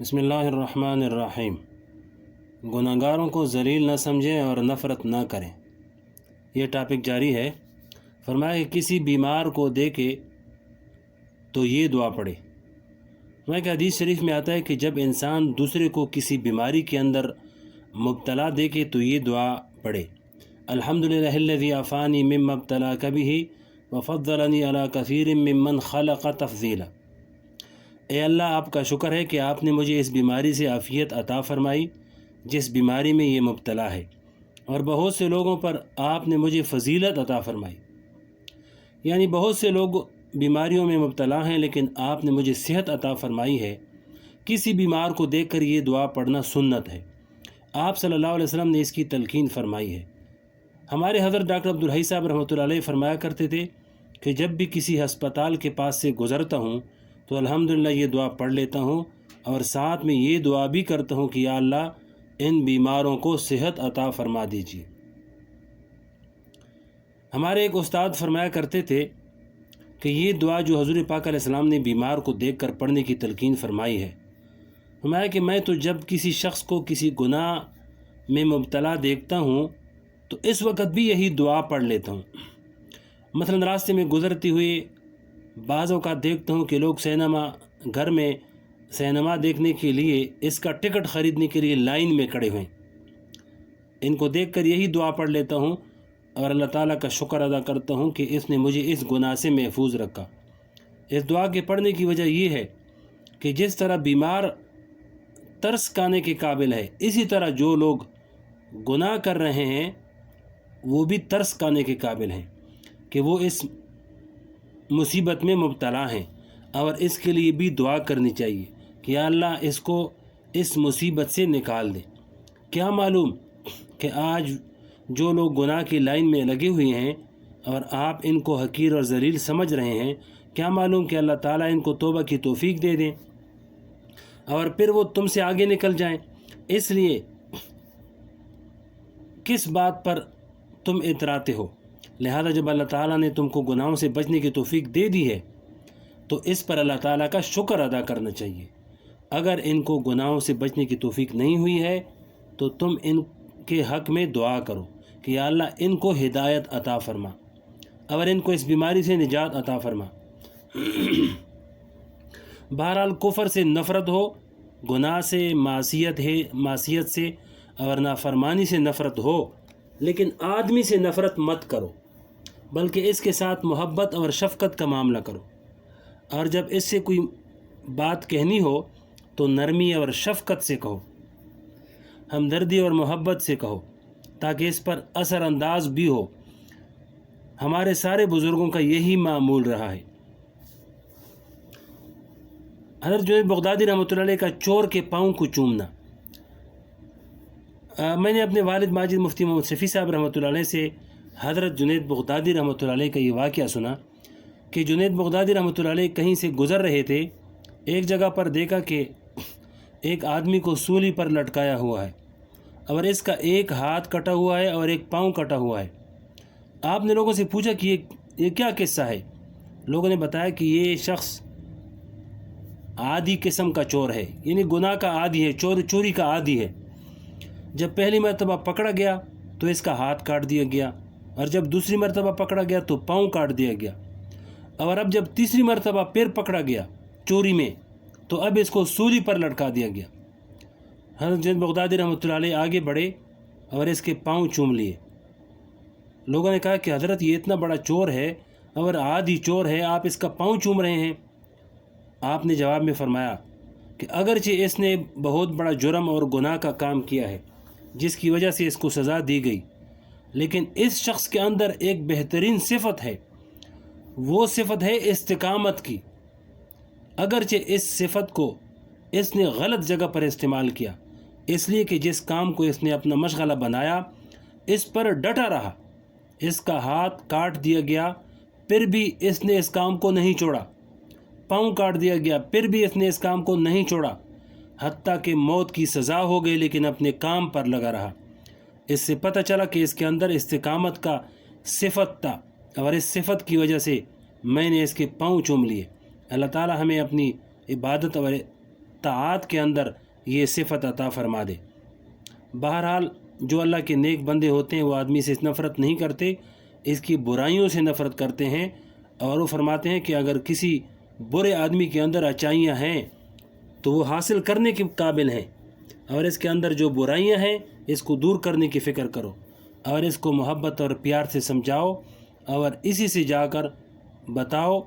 بسم اللہ الرحمن الرحیم۔ گناہگاروں کو ذلیل نہ سمجھیں اور نفرت نہ کریں۔ یہ ٹاپک جاری ہے۔ فرمایا کہ کسی بیمار کو دیکھے تو یہ دعا پڑھے۔ فرمایا کہ حدیث شریف میں آتا ہے کہ جب انسان دوسرے کو کسی بیماری کے اندر مبتلا دیکھے تو یہ دعا پڑھے، الحمدللہ الذی عافانی مما ابتلاک بہ وفضلنی علی کثیر ممن خلق تفضیلا۔ اے اللہ، آپ کا شکر ہے کہ آپ نے مجھے اس بیماری سے عافیت عطا فرمائی جس بیماری میں یہ مبتلا ہے، اور بہت سے لوگوں پر آپ نے مجھے فضیلت عطا فرمائی۔ یعنی بہت سے لوگ بیماریوں میں مبتلا ہیں لیکن آپ نے مجھے صحت عطا فرمائی ہے۔ کسی بیمار کو دیکھ کر یہ دعا پڑھنا سنت ہے۔ آپ صلی اللہ علیہ وسلم نے اس کی تلقین فرمائی ہے۔ ہمارے حضرت ڈاکٹر عبدالحی صاحب رحمۃ اللہ علیہ فرمایا کرتے تھے کہ جب بھی کسی ہسپتال کے پاس سے گزرتا ہوں تو الحمدللہ یہ دعا پڑھ لیتا ہوں، اور ساتھ میں یہ دعا بھی کرتا ہوں کہ یا اللہ ان بیماروں کو صحت عطا فرما دیجیے۔ ہمارے ایک استاد فرمایا کرتے تھے کہ یہ دعا جو حضور پاک علیہ السلام نے بیمار کو دیکھ کر پڑھنے کی تلقین فرمائی ہے، فرمایا کہ میں تو جب کسی شخص کو کسی گناہ میں مبتلا دیکھتا ہوں تو اس وقت بھی یہی دعا پڑھ لیتا ہوں۔ مثلا راستے میں گزرتی ہوئی بعض اوقات دیکھتا ہوں کہ لوگ گھر میں سینما دیکھنے کے لیے اس کا ٹکٹ خریدنے کے لیے لائن میں کھڑے ہوئے، ان کو دیکھ کر یہی دعا پڑھ لیتا ہوں اور اللہ تعالیٰ کا شکر ادا کرتا ہوں کہ اس نے مجھے اس گناہ سے محفوظ رکھا۔ اس دعا کے پڑھنے کی وجہ یہ ہے کہ جس طرح بیمار ترس کھانے کے قابل ہے، اسی طرح جو لوگ گناہ کر رہے ہیں وہ بھی ترس کھانے کے قابل ہیں کہ وہ اس مصیبت میں مبتلا ہیں، اور اس کے لیے بھی دعا کرنی چاہیے کہ یا اللہ اس کو اس مصیبت سے نکال دے۔ کیا معلوم کہ آج جو لوگ گناہ کی لائن میں لگے ہوئے ہیں اور آپ ان کو حقیر اور ذلیل سمجھ رہے ہیں، کیا معلوم کہ اللہ تعالیٰ ان کو توبہ کی توفیق دے دیں اور پھر وہ تم سے آگے نکل جائیں۔ اس لیے کس بات پر تم اتراتے ہو؟ لہذا جب اللہ تعالیٰ نے تم کو گناہوں سے بچنے کی توفیق دے دی ہے تو اس پر اللہ تعالیٰ کا شکر ادا کرنا چاہیے۔ اگر ان کو گناہوں سے بچنے کی توفیق نہیں ہوئی ہے تو تم ان کے حق میں دعا کرو کہ یا اللہ ان کو ہدایت عطا فرما اور ان کو اس بیماری سے نجات عطا فرما۔ بہرحال کفر سے نفرت ہو، گناہ سے، معصیت سے اور نافرمانی سے نفرت ہو، لیکن آدمی سے نفرت مت کرو، بلکہ اس کے ساتھ محبت اور شفقت کا معاملہ کرو، اور جب اس سے کوئی بات کہنی ہو تو نرمی اور شفقت سے کہو، ہمدردی اور محبت سے کہو، تاکہ اس پر اثر انداز بھی ہو۔ ہمارے سارے بزرگوں کا یہی معمول رہا ہے۔ حضرت جنید بغدادی رحمۃ اللہ علیہ کا چور کے پاؤں کو چومنا۔ میں نے اپنے والد ماجد مفتی محمد شفیع صاحب رحمۃ اللہ علیہ سے حضرت جنید بغدادی رحمۃ اللہ علیہ کا یہ واقعہ سنا کہ جنید بغدادی رحمۃ اللہ علیہ کہیں سے گزر رہے تھے، ایک جگہ پر دیکھا کہ ایک آدمی کو سولی پر لٹکایا ہوا ہے اور اس کا ایک ہاتھ کٹا ہوا ہے اور ایک پاؤں کٹا ہوا ہے۔ آپ نے لوگوں سے پوچھا کہ یہ کیا قصہ ہے؟ لوگوں نے بتایا کہ یہ شخص عادی قسم کا چور ہے، یعنی گناہ کا عادی ہے، چوری کا عادی ہے۔ جب پہلی مرتبہ پکڑا گیا تو اس کا ہاتھ کاٹ دیا گیا، اور جب دوسری مرتبہ پکڑا گیا تو پاؤں کاٹ دیا گیا، اور اب جب تیسری مرتبہ پھر پکڑا گیا چوری میں تو اب اس کو سولی پر لٹکا دیا گیا۔ حضرت جنید بغدادی رحمۃ اللہ علیہ آگے بڑھے اور اس کے پاؤں چوم لیے۔ لوگوں نے کہا کہ حضرت یہ اتنا بڑا چور ہے اور عادی چور ہے، آپ اس کا پاؤں چوم رہے ہیں؟ آپ نے جواب میں فرمایا کہ اگرچہ اس نے بہت بڑا جرم اور گناہ کا کام کیا ہے جس کی وجہ سے اس کو سزا دی گئی، لیکن اس شخص کے اندر ایک بہترین صفت ہے، وہ صفت ہے استقامت کی۔ اگرچہ اس صفت کو اس نے غلط جگہ پر استعمال کیا، اس لیے کہ جس کام کو اس نے اپنا مشغلہ بنایا اس پر ڈٹا رہا، اس کا ہاتھ کاٹ دیا گیا پھر بھی اس نے اس کام کو نہیں چھوڑا، پاؤں کاٹ دیا گیا پھر بھی اس نے اس کام کو نہیں چھوڑا، حتیٰ کہ موت کی سزا ہو گئی لیکن اپنے کام پر لگا رہا۔ اس سے پتہ چلا کہ اس کے اندر استقامت کا صفت تھا، اور اس صفت کی وجہ سے میں نے اس کے پاؤں چوم لیے۔ اللہ تعالی ہمیں اپنی عبادت اور طاعات کے اندر یہ صفت عطا فرما دے۔ بہرحال جو اللہ کے نیک بندے ہوتے ہیں وہ آدمی سے نفرت نہیں کرتے، اس کی برائیوں سے نفرت کرتے ہیں، اور وہ فرماتے ہیں کہ اگر کسی برے آدمی کے اندر اچائیاں ہیں تو وہ حاصل کرنے کے قابل ہیں، اور اس کے اندر جو برائیاں ہیں اس کو دور کرنے کی فکر کرو، اور اس کو محبت اور پیار سے سمجھاؤ، اور اسی سے جا کر بتاؤ،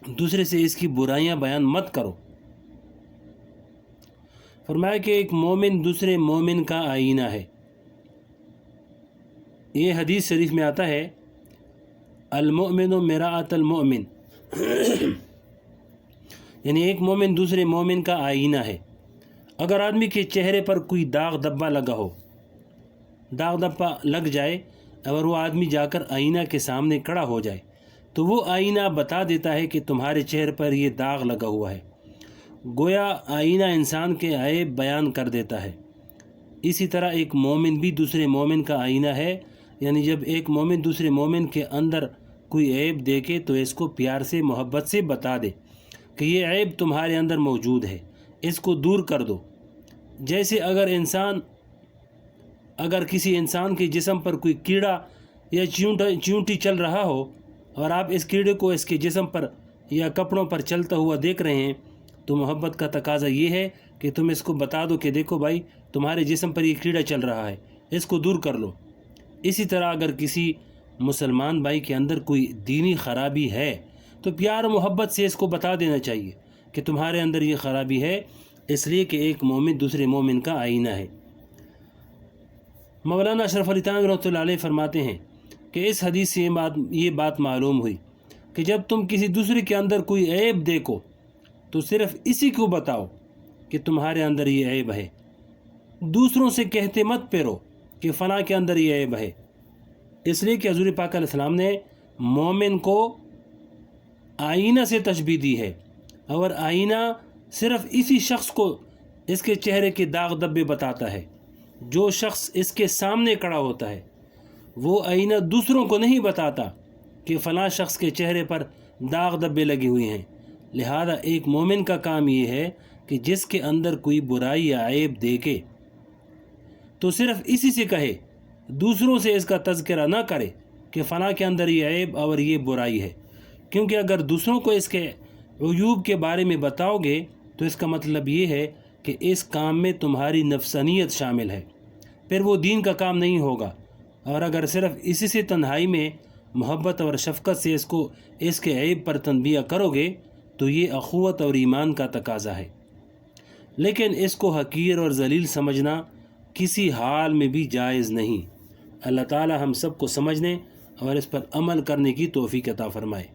دوسرے سے اس کی برائیاں بیان مت کرو۔ فرمایا کہ ایک مومن دوسرے مومن کا آئینہ ہے۔ یہ حدیث شریف میں آتا ہے المؤمن مرآۃ المؤمن، یعنی ایک مومن دوسرے مومن کا آئینہ ہے۔ اگر آدمی کے چہرے پر کوئی داغ دھبا لگا ہو، داغ دھبا لگ جائے، اور وہ آدمی جا کر آئینہ کے سامنے کھڑا ہو جائے تو وہ آئینہ بتا دیتا ہے کہ تمہارے چہرے پر یہ داغ لگا ہوا ہے، گویا آئینہ انسان کے عیب بیان کر دیتا ہے۔ اسی طرح ایک مومن بھی دوسرے مومن کا آئینہ ہے، یعنی جب ایک مومن دوسرے مومن کے اندر کوئی عیب دیکھے تو اس کو پیار سے محبت سے بتا دے کہ یہ عیب تمہارے اندر موجود ہے، اس کو دور کر دو۔ جیسے اگر کسی انسان کے جسم پر کوئی کیڑا یا چیونٹی چل رہا ہو، اور آپ اس کیڑے کو اس کے جسم پر یا کپڑوں پر چلتا ہوا دیکھ رہے ہیں، تو محبت کا تقاضا یہ ہے کہ تم اس کو بتا دو کہ دیکھو بھائی تمہارے جسم پر یہ کیڑا چل رہا ہے، اس کو دور کر لو۔ اسی طرح اگر کسی مسلمان بھائی کے اندر کوئی دینی خرابی ہے تو پیار و محبت سے اس کو بتا دینا چاہیے کہ تمہارے اندر یہ خرابی ہے، اس لیے کہ ایک مومن دوسرے مومن کا آئینہ ہے۔ مولانا اشرف علی تھانوی رحمۃ اللہ علیہ فرماتے ہیں کہ اس حدیث سے یہ بات معلوم ہوئی کہ جب تم کسی دوسرے کے اندر کوئی عیب دیکھو تو صرف اسی کو بتاؤ کہ تمہارے اندر یہ عیب ہے، دوسروں سے کہتے مت پھرو کہ فلاں کے اندر یہ عیب ہے۔ اس لیے کہ حضور پاک علیہ السلام نے مومن کو آئینہ سے تشبیہ دی ہے، اور آئینہ صرف اسی شخص کو اس کے چہرے کے داغ دھبے بتاتا ہے۔ جو شخص اس کے سامنے کھڑا ہوتا ہے وہ آئینہ دوسروں کو نہیں بتاتا کہ فلاں شخص کے چہرے پر داغ دھبے لگے ہوئے ہیں۔ لہذا ایک مومن کا کام یہ ہے کہ جس کے اندر کوئی برائی یا عیب دیکھے تو صرف اسی سے کہے، دوسروں سے اس کا تذکرہ نہ کرے کہ فلاں کے اندر یہ عیب اور یہ برائی ہے، کیونکہ اگر دوسروں کو اس کے عیوب کے بارے میں بتاؤ گے تو اس کا مطلب یہ ہے کہ اس کام میں تمہاری نفسانیت شامل ہے، پھر وہ دین کا کام نہیں ہوگا۔ اور اگر صرف اسی سے تنہائی میں محبت اور شفقت سے اس کے عیب پر تنبیہ کرو گے تو یہ اخوت اور ایمان کا تقاضا ہے، لیکن اس کو حقیر اور ذلیل سمجھنا کسی حال میں بھی جائز نہیں۔ اللہ تعالی ہم سب کو سمجھنے اور اس پر عمل کرنے کی توفیق عطا فرمائے۔